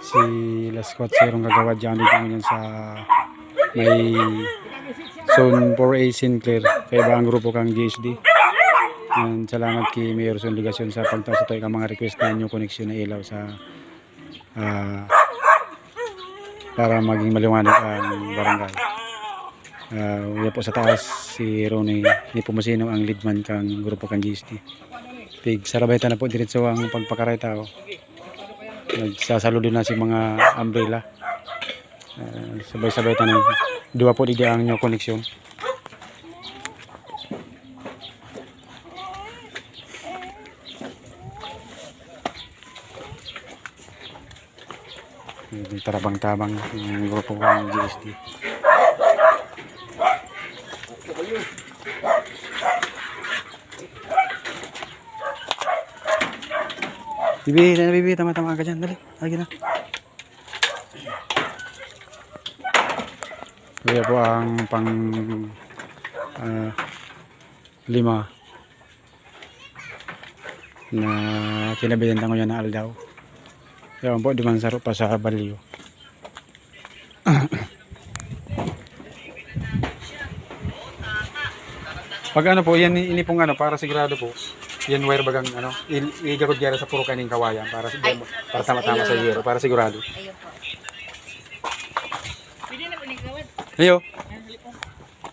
si Las 4 gagawa dyan dito ngayon sa may Zone 4A Sinclair kaya ba ang grupo kang GSD. And salamat kay Mayor Son Ligasyon sa pagtaas ito ang mga request na inyo koneksyon na ilaw sa para maging maliwanag ang barangay. Uya po sa taas si Ronnie ni Pumasino ang leadman kang grupo kang GSD. Pig sarabay na po diretso ang pagpakaray tao. Nagsasaludo na si mga umbrella. Sabay-sabay tanan. Dua po di ang nyo koneksyon. Tarabang-tabang ng grupo ng GSD. Bibi, tama-tama ka dyan. Dali, lagi na. Kaya po ang pang 5 na kinabidenta ko yan na aldaw. Kaya po dumansaro pa sa Balyo. Pag ano po, yan ini pong ano, para sigurado po. Yan wire bagang ano, igagod gyara sa puro kaning kawayan para tama-tama sa yero, para sigurado. Ayun po. Pwede na po ni kawad. Ayo.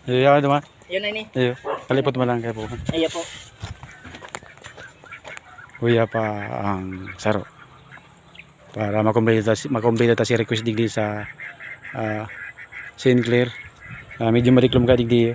Ayo naman. Ayun na ni. Ayo. Kalipot mo lang kayo po. Ayun po. Kuya pa ang saro. Para makumpleto ta si request digdi sa Sinclair. Medyo madiklom ka digdi.